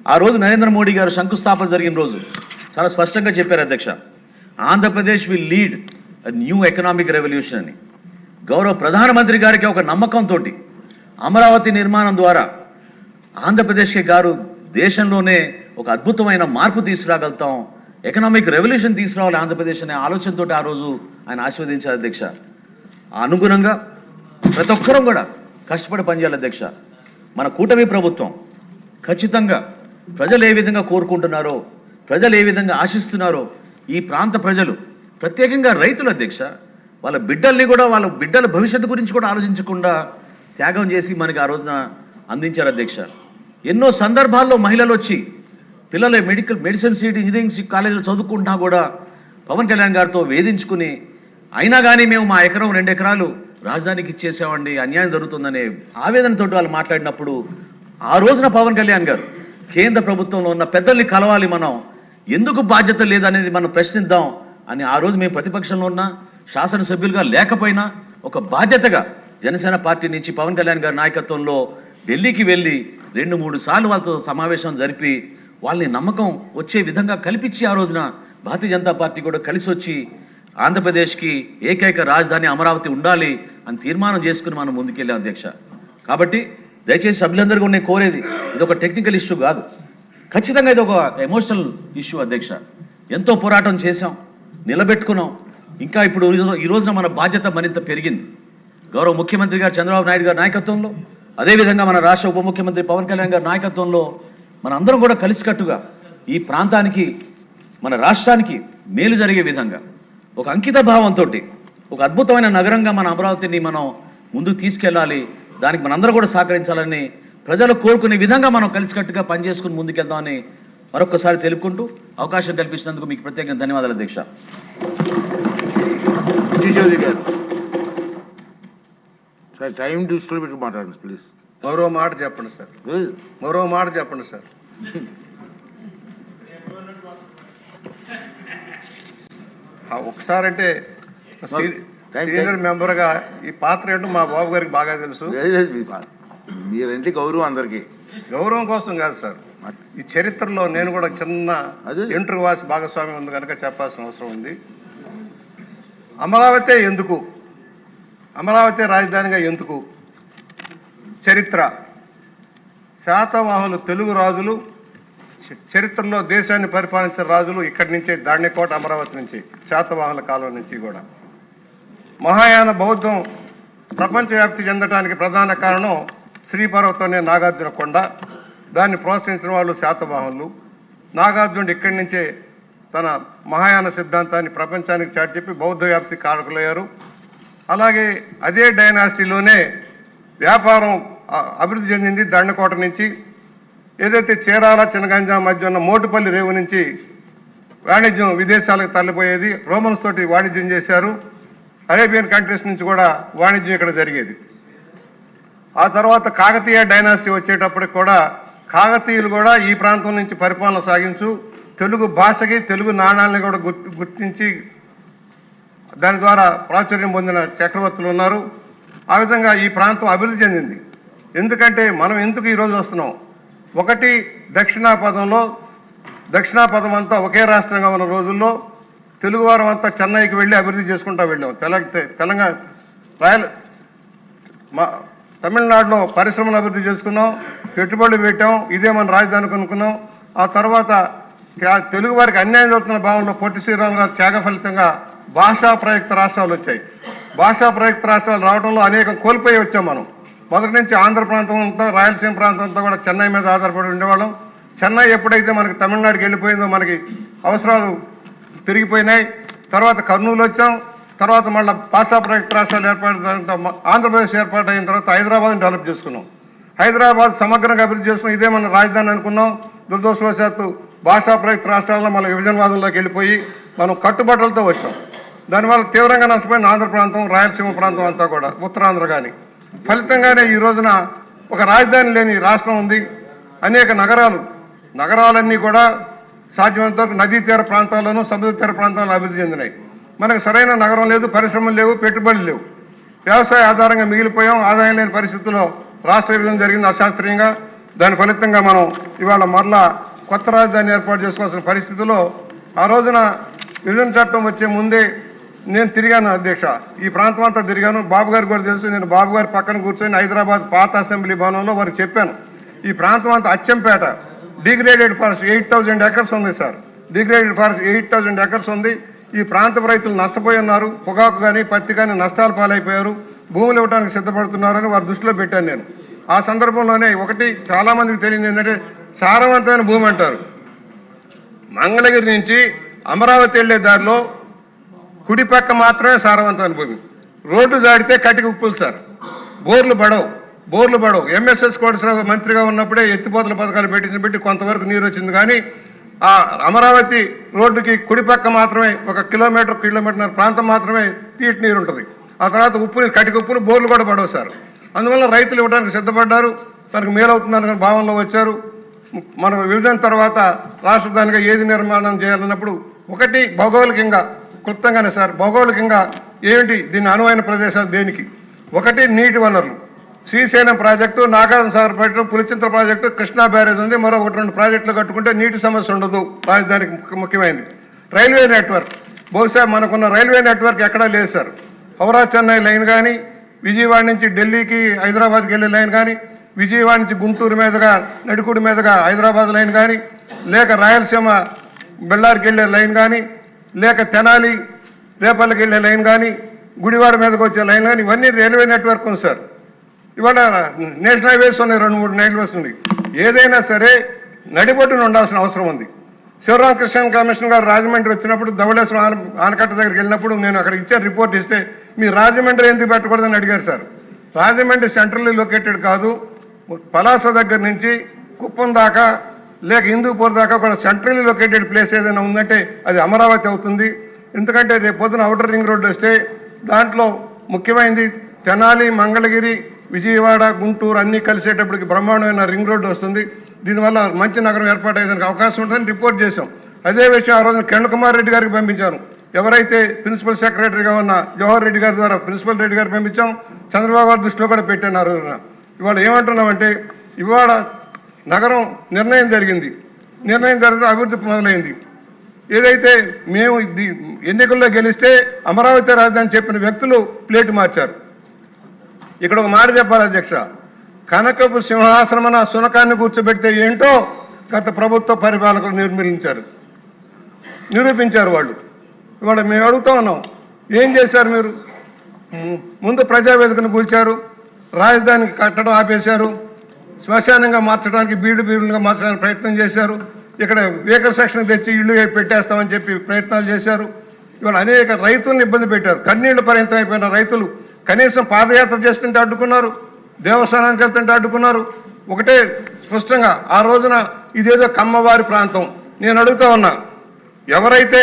ఆ రోజు నరేంద్ర మోడీ గారు శంకుస్థాపన జరిగిన రోజు చాలా స్పష్టంగా చెప్పారు అధ్యక్ష, Andhra Pradesh will lead new economic revolution అని. గౌరవ ప్రధానమంత్రి గారికి ఒక నమ్మకంతో అమరావతి నిర్మాణం ద్వారా ఆంధ్రప్రదేశ్కి గారు దేశంలోనే ఒక అద్భుతమైన మార్పు తీసుకురాగలుగుతాం, ఎకనామిక్ రెవల్యూషన్ తీసుకురావాలి ఆంధ్రప్రదేశ్ అనే ఆలోచనతో ఆ రోజు ఆయన ఆశీర్వదించారు అధ్యక్ష. అనుగుణంగా ప్రతి ఒక్కరూ కూడా కష్టపడి పనిచేయాలి అధ్యక్ష. మన కూటమి ప్రభుత్వం ఖచ్చితంగా ప్రజలు ఏ విధంగా కోరుకుంటున్నారో, ప్రజలు ఏ విధంగా ఆశిస్తున్నారో, ఈ ప్రాంత ప్రజలు ప్రత్యేకంగా రైతులు అధ్యక్ష వాళ్ళ బిడ్డల్ని కూడా వాళ్ళ బిడ్డల భవిష్యత్తు గురించి కూడా ఆలోచించకుండా త్యాగం చేసి మనకి ఆ రోజున అందించారు అధ్యక్ష. ఎన్నో సందర్భాల్లో మహిళలు వచ్చి పిల్లలు మెడిసిన్ సీట్ ఇంజనీరింగ్ కాలేజీలో చదువుకుంటున్నా కూడా పవన్ కళ్యాణ్ గారితో వేధించుకుని అయినా కానీ మేము మా ఎకరం 2 ఎకరాలు రాజధానికి ఇచ్చేసామండి, అన్యాయం జరుగుతుందనే ఆవేదనతో వాళ్ళు మాట్లాడినప్పుడు ఆ రోజున పవన్ కళ్యాణ్ గారు కేంద్ర ప్రభుత్వంలో ఉన్న పెద్దల్ని కలవాలి, మనం ఎందుకు బాధ్యత లేదనేది మనం ప్రశ్నిద్దాం అని ఆ రోజు మేము ప్రతిపక్షంలో ఉన్న శాసనసభ్యులుగా లేకపోయినా ఒక బాధ్యతగా జనసేన పార్టీ నుంచి పవన్ కళ్యాణ్ గారి నాయకత్వంలో ఢిల్లీకి వెళ్ళి 2-3 సార్లు వాళ్ళతో సమావేశం జరిపి వాళ్ళని నమ్మకం వచ్చే విధంగా కల్పించి ఆ రోజున భారతీయ జనతా పార్టీ కూడా కలిసి వచ్చి ఆంధ్రప్రదేశ్కి ఏకైక రాజధాని అమరావతి ఉండాలి అని తీర్మానం చేసుకుని మనం ముందుకెళ్ళాం అధ్యక్ష. కాబట్టి దయచేసి సభ్యులందరూ కూడా నేను కోరేది, ఇది ఒక టెక్నికల్ ఇష్యూ కాదు, ఖచ్చితంగా ఇది ఒక ఎమోషనల్ ఇష్యూ అధ్యక్ష. ఎంతో పోరాటం చేశాం, నిలబెట్టుకున్నాం. ఇంకా ఇప్పుడు ఈ రోజున మన బాధ్యత మరింత పెరిగింది. గౌరవ ముఖ్యమంత్రి గారు చంద్రబాబు నాయుడు గారి నాయకత్వంలో, అదేవిధంగా మన రాష్ట్ర ఉప ముఖ్యమంత్రి పవన్ కళ్యాణ్ గారి నాయకత్వంలో మన అందరం కూడా కలిసికట్టుగా ఈ ప్రాంతానికి మన రాష్ట్రానికి మేలు జరిగే విధంగా ఒక అంకిత భావంతో ఒక అద్భుతమైన నగరంగా మన అమరావతిని మనం ముందుకు తీసుకెళ్ళాలి, దానికి మనందరూ కూడా సహకరించాలని ప్రజలు కోరుకునే విధంగా మనం కలిసికట్టుగా పనిచేసుకుని ముందుకెళ్దామని మరొకసారి తెలుపుకుంటూ అవకాశం కల్పించినందుకు మీకు ప్రత్యేకంగా ధన్యవాదాలు అధ్యక్ష. సార్ టైం దృష్టిలో పెట్టి మాట్లాడండి ప్లీజ్. మరో మాట చెప్పండి సార్, మరో మాట చెప్పండి సార్. ఒకసారి అంటే సీనియర్ మెంబర్గా ఈ పాత్ర ఏంటో మా బాబు గారికి బాగా తెలుసు. మీరంటే గౌరవం అందరికీ, గౌరవం కోసం కాదు సార్, ఈ చరిత్రలో నేను కూడా చిన్న ఎంట్రుకు వాసి భాగస్వామ్యం ఉంది కనుక చెప్పాల్సిన అవసరం ఉంది. అమరావతి ఎందుకు, అమరావతి రాజధానిగా ఎందుకు? చరిత్ర, శాతవాహనులు తెలుగు రాజులు చరిత్రలో దేశాన్ని పరిపాలించిన రాజులు ఇక్కడి నుంచే, దాణ్యకోట అమరావతి నుంచి, శాతవాహనుల కాలం నుంచి కూడా. మహాయాన బౌద్ధం ప్రపంచవ్యాప్తి చెందడానికి ప్రధాన కారణం శ్రీపర్వతం అనే నాగార్జున కొండ. దాన్ని ప్రోత్సహించిన వాళ్ళు శాతవాహనులు. నాగార్జునుడు ఇక్కడి నుంచే తన మహాయాన సిద్ధాంతాన్ని ప్రపంచానికి చాటి చెప్పి బౌద్ధ వ్యాప్తి కారకులయ్యారు. అలాగే అదే డైనాసిటీలోనే వ్యాపారం అభివృద్ధి చెందింది. దండకోట నుంచి ఏదైతే చీరాల చిన్నగంజాం మధ్య ఉన్న మోటుపల్లి రేవు నుంచి వాణిజ్యం విదేశాలకు తరలిపోయేది. రోమన్స్ తోటి వాణిజ్యం చేశారు. అరేబియన్ కంట్రీస్ నుంచి కూడా వాణిజ్యం ఇక్కడ జరిగేది. ఆ తర్వాత కాకతీయ డైనాసిటీ వచ్చేటప్పటికి కూడా కాకతీయులు కూడా ఈ ప్రాంతం నుంచి పరిపాలన సాగించు తెలుగు భాషకి, తెలుగు నాణాలని కూడా గుర్తించి దాని ద్వారా ప్రాచుర్యం పొందిన చక్రవర్తులు ఉన్నారు. ఆ విధంగా ఈ ప్రాంతం అభివృద్ధి చెందింది. ఎందుకంటే మనం ఎందుకు ఈరోజు వస్తున్నాం? ఒకటి, దక్షిణాపథం అంతా ఒకే రాష్ట్రంగా ఉన్న రోజుల్లో తెలుగువారం అంతా చెన్నైకి వెళ్ళి అభివృద్ధి చేసుకుంటూ వెళ్ళాం. తెలంగాణ తమిళనాడులో పరిశ్రమలు అభివృద్ధి చేసుకున్నాం, పెట్టుబడులు పెట్టాం, ఇదే మన రాజధాని కొనుక్కున్నాం. ఆ తర్వాత తెలుగు వారికి అన్యాయం జరుగుతున్న భావంలో పొట్టి శ్రీరామ్ గారు త్యాగ ఫలితంగా భాషా ప్రయుక్త రాష్ట్రాలు వచ్చాయి. భాషా ప్రయుక్త రాష్ట్రాలు రావడంలో అనేకం కోల్పోయి వచ్చాం మనం. మొదటి నుంచి ఆంధ్ర ప్రాంతం అంతా, రాయలసీమ ప్రాంతం అంతా కూడా చెన్నై మీద ఆధారపడి ఉండేవాళ్ళం. చెన్నై ఎప్పుడైతే మనకి తమిళనాడుకి వెళ్ళిపోయిందో మనకి అవసరాలు పెరిగిపోయినాయి. తర్వాత కర్నూలు వచ్చాం. తర్వాత మళ్ళీ భాషా ప్రయుక్త రాష్ట్రాలు ఏర్పడిన ఆంధ్రప్రదేశ్ ఏర్పాటైన తర్వాత హైదరాబాద్ని డెవలప్ చేసుకున్నాం. హైదరాబాద్ సమగ్రంగా అభివృద్ధి చేసుకున్నాం. ఇదే మన రాజధాని అనుకున్నాం. దురదృష్టవశాత్తు భాషా ప్రయుక్త రాష్ట్రాల్లో మన విభజనవాదంలోకి వెళ్ళిపోయి మనం కట్టుబాట్లతో వచ్చాం. దానివల్ల తీవ్రంగా నష్టపోయిన ఆంధ్ర ప్రాంతం, రాయలసీమ ప్రాంతం అంతా కూడా, ఉత్తరాంధ్ర కానీ. ఫలితంగానే ఈ రోజున ఒక రాజధాని లేని రాష్ట్రం ఉంది. అనేక నగరాలన్నీ కూడా సాధ్యమైనంత వరకు నదీ తీర ప్రాంతాల్లోనూ సముద్ర తీర ప్రాంతాల్లో అభివృద్ధి చెందినాయి. మనకు సరైన నగరం లేదు, పరిశ్రమలు లేవు, పెట్టుబడులు లేవు. వ్యవసాయ ఆధారంగా మిగిలిపోయాం. ఆదాయం లేని పరిస్థితుల్లో రాష్ట్ర విభజన జరిగింది అశాస్త్రీయంగా. దాని ఫలితంగా మనం ఇవాళ మరలా కొత్త రాజధాని ఏర్పాటు చేసుకోవాల్సిన పరిస్థితిలో ఆ రోజున విభజన చట్టం వచ్చే ముందే నేను తిరిగాను అధ్యక్ష, ఈ ప్రాంతం అంతా తిరిగాను. బాబు గారికి కూడా తెలుసు. నేను బాబు గారి పక్కన కూర్చొని హైదరాబాద్ పాత అసెంబ్లీ భవనంలో వారికి చెప్పాను, ఈ ప్రాంతం అంతా అచ్చంపేట డిగ్రేడెడ్ ఫారెస్ట్ 8,000 ఎకర్స్ ఉంది సార్. డిగ్రేడెడ్ ఫారెస్ట్ 8,000 ఎకర్స్ ఉంది. ఈ ప్రాంత రైతులు నష్టపోయి ఉన్నారు. పొగాకు కానీ పత్తి కానీ నష్టాలు పాలైపోయారు. భూములు ఇవ్వడానికి సిద్ధపడుతున్నారని వారి దృష్టిలో పెట్టాను నేను. ఆ సందర్భంలోనే ఒకటి చాలా మందికి తెలియదు ఏంటంటే సారవంతమైన భూమి అంటారు. మంగళగిరి నుంచి అమరావతి వెళ్లే దారిలో కుడి పక్క మాత్రమే సారవంతమైన భూమి. రోడ్డు దాడితే కటిక ఉప్పులు సార్. బోర్లు పడవు. ఎంఎస్ఎస్ కోటేశ్వరరావు మంత్రిగా ఉన్నప్పుడే ఎత్తిపోతల పథకాలు పెట్టి కొంతవరకు నీరు వచ్చింది. కానీ ఆ అమరావతి రోడ్డుకి కుడి పక్క మాత్రమే 1 కిలోమీటర్ ప్రాంతం మాత్రమే తీటి నీరు ఉంటుంది. ఆ తర్వాత కటిక ఉప్పులు బోర్లు కూడా పడవు సార్. అందువల్ల రైతులు ఇవ్వడానికి సిద్ధపడ్డారు. తనకు మేలవుతుందన్న భావనలో వచ్చారు. మనం విభజన తర్వాత రాష్ట్రధానిగా ఏది నిర్మాణం చేయాలన్నప్పుడు ఒకటి భౌగోళికంగా క్లుప్తంగానే సార్, భౌగోళికంగా ఏమిటి దీని అనువైన ప్రదేశాలు దేనికి? ఒకటి నీటి వనరులు, Srisailam project, Nagarjuna Sagar project, Pulichintala project, Krishna barrage ఉంది. మరో 1-2 ప్రాజెక్టులు కట్టుకుంటే నీటి సమస్య ఉండదు. రాజధానికి ముఖ్యమైనది రైల్వే నెట్వర్క్. బహుశా మనకున్న రైల్వే నెట్వర్క్ ఎక్కడా లేదు సార్. హౌరా చెన్నై లైన్ కానీ, విజయవాడ నుంచి ఢిల్లీకి హైదరాబాద్కి వెళ్ళే లైన్ కానీ, విజయవాడ నుంచి గుంటూరు మీదుగా నడికుడి మీదుగా హైదరాబాద్ లైన్ కానీ, లేక రాయలసీమ బెల్లారికి వెళ్ళే లైన్ కానీ, లేక తెనాలి రేపల్లికి వెళ్ళే లైన్ కానీ, గుడివాడ మీదకి వచ్చే లైన్ కానీ, ఇవన్నీ రైల్వే నెట్వర్క్ ఉంది సార్. ఇవాళ నేషనల్ హైవేస్ ఉన్నాయి, 2-3 హైవేస్ ఉంది. ఏదైనా సరే నడిబొడ్డున ఉండాల్సిన అవసరం ఉంది. శివరామకృష్ణ కమిషన్ గారు రాజమండ్రి వచ్చినప్పుడు ధవళేశ్వరం ఆనకట్ట దగ్గరికి వెళ్ళినప్పుడు నేను అక్కడ ఇచ్చాను రిపోర్ట్ ఇస్తే, మీ రాజమండ్రి ఎందుకు పెట్టకూడదని అడిగారు సార్. రాజమండ్రి సెంట్రల్లీ లొకేటెడ్ కాదు, పలాస దగ్గర నుంచి కుప్పం దాకా లేక హిందూపూర్ దాకా కూడా సెంట్రల్లీ లొకేటెడ్ ప్లేస్ ఏదైనా ఉందంటే అది అమరావతి అవుతుంది. ఎందుకంటే రేపు పొద్దున అవుటర్ రింగ్ రోడ్డు వస్తే దాంట్లో ముఖ్యమైనది తెనాలి, మంగళగిరి, విజయవాడ, గుంటూరు అన్నీ కలిసేటప్పటికి బ్రహ్మాండమైన రింగ్ రోడ్డు వస్తుంది. దీనివల్ల మంచి నగరం ఏర్పాటయ్యేదానికి అవకాశం ఉంటుందని రిపోర్ట్ చేశాం. అదే విషయం ఆ రోజున కిరణ్ కుమార్ రెడ్డి గారికి పంపించాను. ఎవరైతే ప్రిన్సిపల్ సెక్రటరీగా ఉన్న జవహర్ రెడ్డి గారి ద్వారా ప్రిన్సిపల్ రెడ్డి గారికి పంపించాం. చంద్రబాబు గారి దృష్టిలో కూడా పెట్టాను ఆ రోజున. ఇవాళ ఏమంటున్నామంటే ఇవాళ నగరం నిర్ణయం జరిగింది అభివృద్ధి మొదలైంది. ఏదైతే మేము ఎన్నికల్లో గెలిస్తే అమరావతి రాజధాని చెప్పిన వ్యక్తులు ప్లేటు మార్చారు. ఇక్కడ ఒక మాట చెప్పాలి అధ్యక్ష, కనకపు సింహాసనమన సునకాన్ని కూర్చోబెడితే ఏంటో గత ప్రభుత్వ పరిపాలకులు నిరూపించారు వాళ్ళు. ఇవాళ మేము అడుగుతా ఉన్నాం, ఏం చేశారు మీరు? ముందు ప్రజావేదికను కూల్చారు, రాజధాని కట్టడం ఆపేశారు, శ్మశానంగా మార్చడానికి బీడుగా మార్చడానికి ప్రయత్నం చేశారు, ఇక్కడ వేకర్ సెక్షన్ తెచ్చి ఇళ్ళు పెట్టేస్తామని చెప్పి ప్రయత్నాలు చేశారు. ఇవాళ అనేక రైతులను ఇబ్బంది పెట్టారు. కన్నీళ్లు పరిమితం అయిపోయిన రైతులు కనీసం పాదయాత్ర చేస్తుంటే అడ్డుకున్నారు, దేవస్థానానికి వెళ్తుంటే అడ్డుకున్నారు. ఒకటే స్పష్టంగా ఆ రోజున ఇదేదో కమ్మవారి ప్రాంతం. నేను అడుగుతా ఉన్నా, ఎవరైతే